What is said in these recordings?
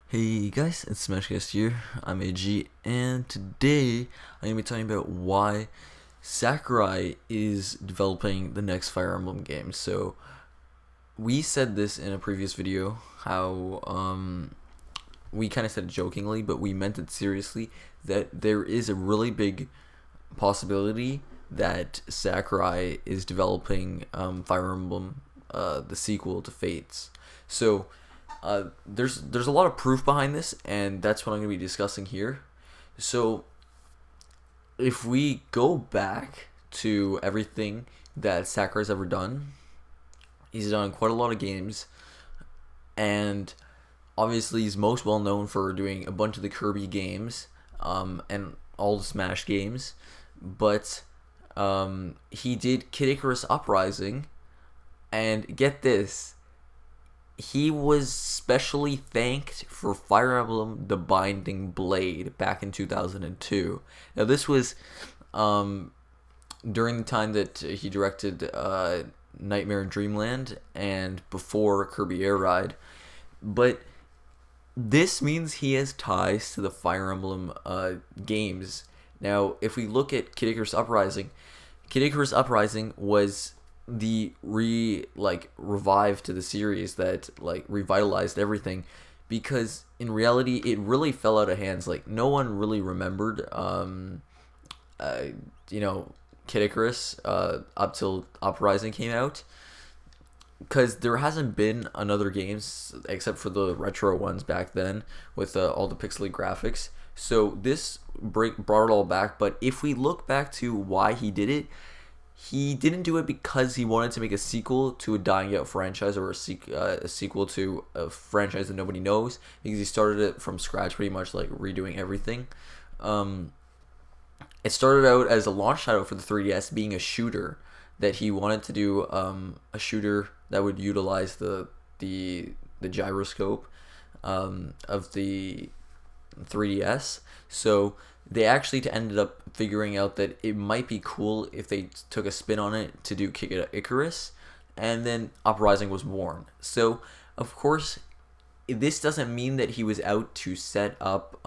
Hey guys, it's SmashCast here. I'm AG, and today I'm going to be talking about why Sakurai is developing the next Fire Emblem game. So, we said this in a previous video, how we kind of said it jokingly, but we meant it seriously, that there is a really big possibility that Sakurai is developing Fire Emblem, the sequel to Fates. So, there's a lot of proof behind this, and that's what I'm going to be discussing here. So, if we go back to everything that Sakurai's ever done, he's done quite a lot of games, and obviously he's most well known for doing a bunch of the Kirby games, and all the Smash games, but he did Kid Icarus Uprising, and get this, he was specially thanked for Fire Emblem The Binding Blade back in 2002. Now, this was during the time that he directed Nightmare in Dreamland and before Kirby Air Ride. But this means he has ties to the Fire Emblem games. Now, if we look at Kid Icarus Uprising was the revive to the series that revitalized everything, because in reality it really fell out of hands. Like, no one really remembered Kid Icarus up till Uprising came out, because there hasn't been another games except for the retro ones back then with all the pixely graphics. So this brought it all back. But if we look back to why he didn't do it because he wanted to make a sequel to a dying out franchise, or a sequel to a franchise that nobody knows, because he started it from scratch, pretty much like redoing everything. It started out as a launch title for the 3DS, being a shooter that he wanted to do, a shooter that would utilize the gyroscope of the 3DS. So they actually ended up figuring out that it might be cool if they took a spin on it to do Kick It Icarus, and then Uprising was born. So, of course, this doesn't mean that he was out to set up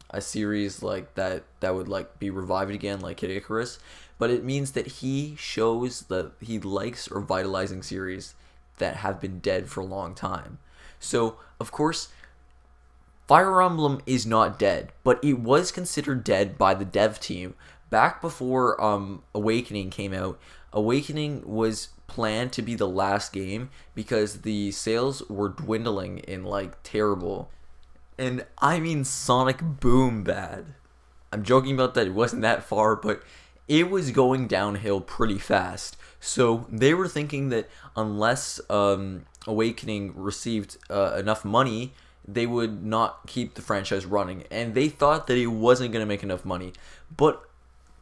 a series like that would be revived again, like Kid Icarus, but it means that he shows that he likes revitalizing series that have been dead for a long time. So, of course, Fire Emblem is not dead, but it was considered dead by the dev team back before Awakening came out. Awakening was planned to be the last game because the sales were dwindling in terrible, and I mean Sonic Boom bad. I'm joking about that, it wasn't that far, but it was going downhill pretty fast. So they were thinking that unless Awakening received enough money, they would not keep the franchise running, and they thought that it wasn't going to make enough money. But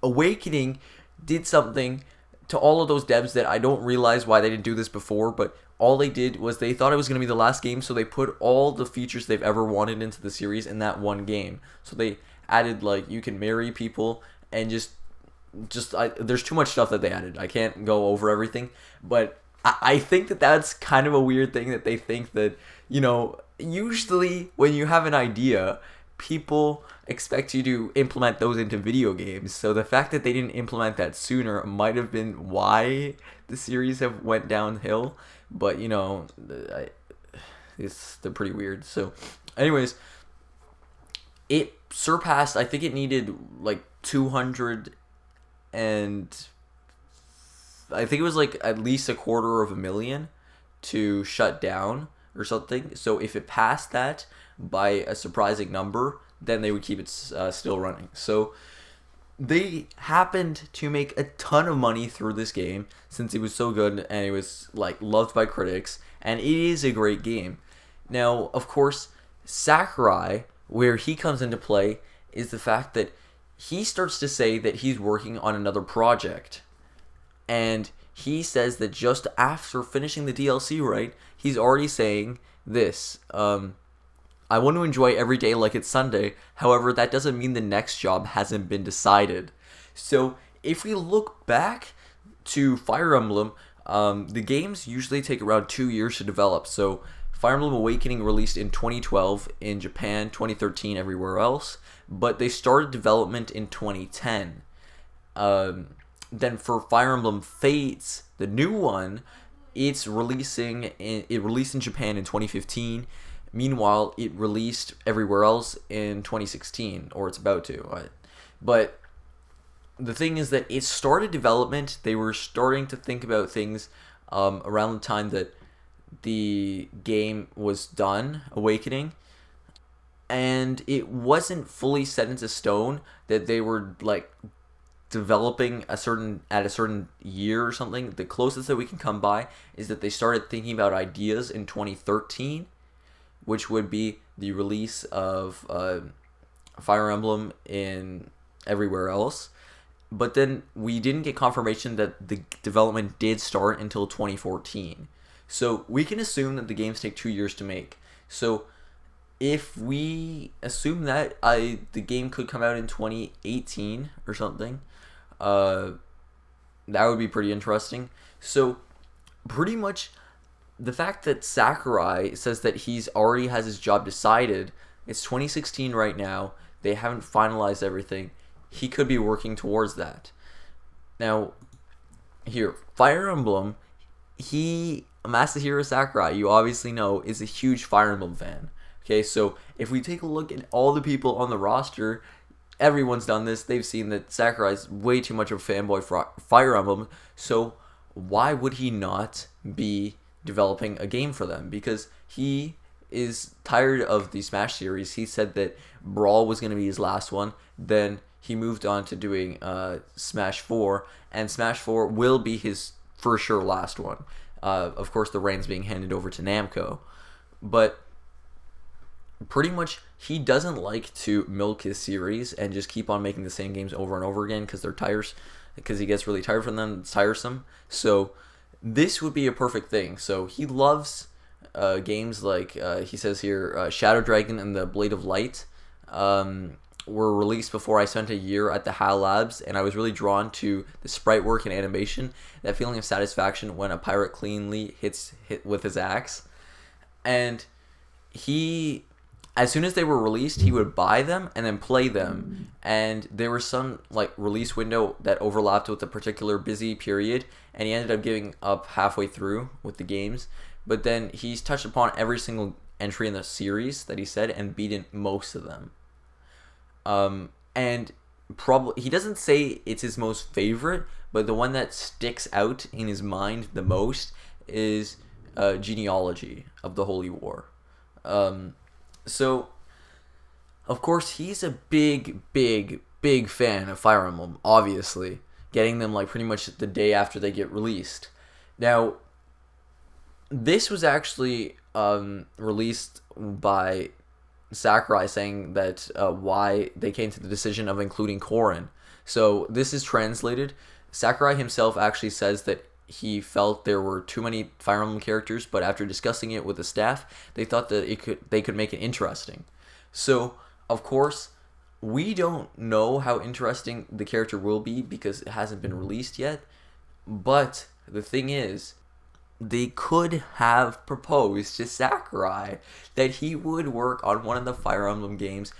Awakening did something to all of those devs that I don't realize why they didn't do this before, but all they did was they thought it was going to be the last game, so they put all the features they've ever wanted into the series in that one game. So they added, you can marry people, and there's too much stuff that they added. I can't go over everything, but I think that that's kind of a weird thing, that they think that, usually when you have an idea, people expect you to implement those into video games. So the fact that they didn't implement that sooner might have been why the series have went downhill. But they're pretty weird. So, anyways, it surpassed. I think it needed 200, and I think it was at least 250,000 to shut down or something. So if it passed that by a surprising number, then they would keep it still running. So they happened to make a ton of money through this game, since it was so good and it was loved by critics, and it is a great game. Now, of course, Sakurai, where he comes into play, is the fact that he starts to say that he's working on another project. And he says that just after finishing the DLC, right, he's already saying this. I want to enjoy every day like it's Sunday. However, that doesn't mean the next job hasn't been decided. So if we look back to Fire Emblem, the games usually take around 2 years to develop. So Fire Emblem Awakening released in 2012 in Japan, 2013 everywhere else, but they started development in 2010. Then for Fire Emblem Fates, the new one, it released in Japan in 2015. Meanwhile, it released everywhere else in 2016, or it's about to. But the thing is that it started development. They were starting to think about things around the time that the game was done, Awakening, and it wasn't fully set into stone that they were like developing at a certain year or something. The closest that we can come by is that they started thinking about ideas in 2013, which would be the release of Fire Emblem in everywhere else. But then we didn't get confirmation that the development did start until 2014. So we can assume that the games take 2 years to make. So if we assume that the game could come out in 2018 or something, that would be pretty interesting. So pretty much the fact that Sakurai says that he's already has his job decided, it's 2016 right now, they haven't finalized everything, he could be working towards that. Now, here, Fire Emblem, Masahiro Sakurai, you obviously know, is a huge Fire Emblem fan. Okay, so if we take a look at all the people on the roster, everyone's done this. They've seen that Sakurai's way too much of a fanboy for Fire Emblem, so why would he not be developing a game for them? Because he is tired of the Smash series. He said that Brawl was going to be his last one. Then he moved on to doing Smash 4, and Smash 4 will be his for sure last one. Of course, the reins being handed over to Namco. But pretty much, he doesn't like to milk his series and just keep on making the same games over and over again because he gets really tired from them. It's tiresome. So this would be a perfect thing. So he loves games like, he says here, Shadow Dragon and the Blade of Light were released before I spent a year at the HAL Labs, and I was really drawn to the sprite work and animation, that feeling of satisfaction when a pirate cleanly hit with his axe. And as soon as they were released, he would buy them and then play them. And there was some like release window that overlapped with a particular busy period, and he ended up giving up halfway through with the games. But then he's touched upon every single entry in the series that he said and beaten most of them. And probably he doesn't say it's his most favorite, but the one that sticks out in his mind the most is Genealogy of the Holy War. So, of course, he's a big fan of Fire Emblem, obviously, getting them like pretty much the day after they get released. Now, this was actually released by Sakurai saying that why they came to the decision of including Corrin. So this is translated. Sakurai himself actually says that he felt there were too many Fire Emblem characters, but after discussing it with the staff, they thought that they could make it interesting. So, of course, we don't know how interesting the character will be because it hasn't been released yet. But the thing is, they could have proposed to Sakurai that he would work on one of the Fire Emblem games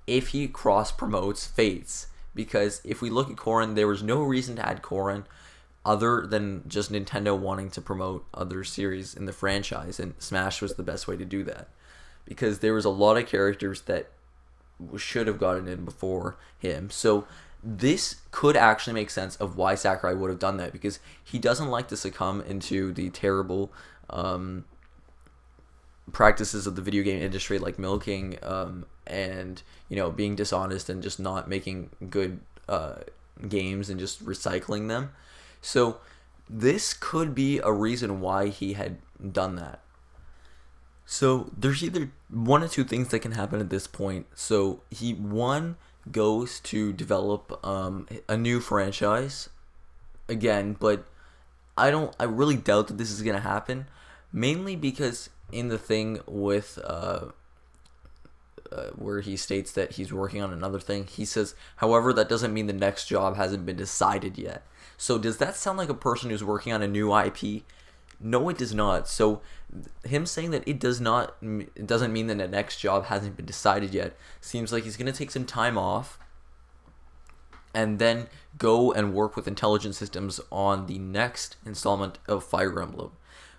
if he cross-promotes Fates. Because if we look at Corrin, there was no reason to add Corrin other than just Nintendo wanting to promote other series in the franchise, and Smash was the best way to do that. Because there was a lot of characters that should have gotten in before him. So this could actually make sense of why Sakurai would have done that, because he doesn't like to succumb into the terrible practices of the video game industry, like milking and being dishonest and just not making good games and just recycling them. So this could be a reason why he had done that. So there's either one or two things that can happen at this point. So he goes to develop a new franchise again, but I really doubt that this is gonna happen, mainly because in the thing with where he states that he's working on another thing, he says, however, that doesn't mean the next job hasn't been decided yet. So does that sound like a person who's working on a new IP? No, it does not. So him saying that it doesn't mean that the next job hasn't been decided yet seems like he's gonna take some time off and then go and work with intelligence systems on the next installment of Fire Emblem,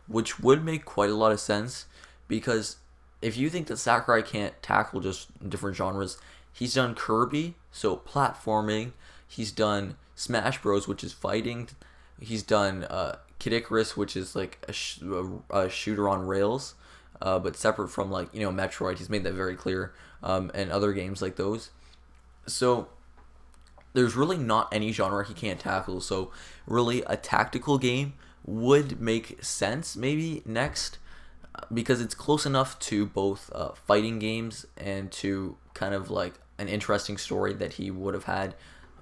which would make quite a lot of sense because if you think that Sakurai can't tackle just different genres, he's done Kirby, so platforming, he's done Smash Bros, which is fighting, he's done Kid Icarus, which is like a shooter on rails, but separate from like Metroid. He's made that very clear, and other games like those. So there's really not any genre he can't tackle. So really, a tactical game would make sense maybe next, because it's close enough to both fighting games and to kind of like an interesting story that he would have had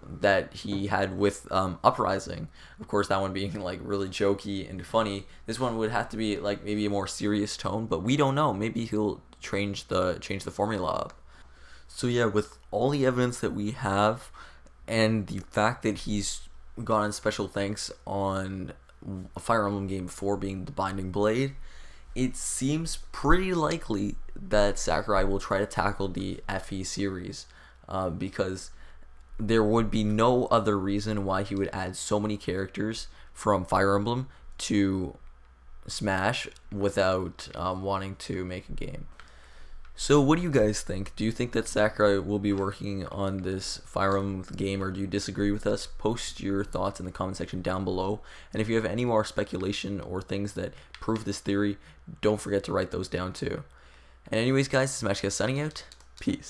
that he had with Uprising. Of course, that one being like really jokey and funny. This one would have to be like maybe a more serious tone, but we don't know. Maybe he'll change the formula up. So yeah, with all the evidence that we have and the fact that he's gotten special thanks on a Fire Emblem game before being the Binding Blade, it seems pretty likely that Sakurai will try to tackle the FE series, because there would be no other reason why he would add so many characters from Fire Emblem to Smash without wanting to make a game. So what do you guys think? Do you think that Sakurai will be working on this Fire Emblem game, or do you disagree with us? Post your thoughts in the comment section down below. And if you have any more speculation or things that prove this theory, don't forget to write those down too. And anyways guys, this is Matchcast signing out. Peace.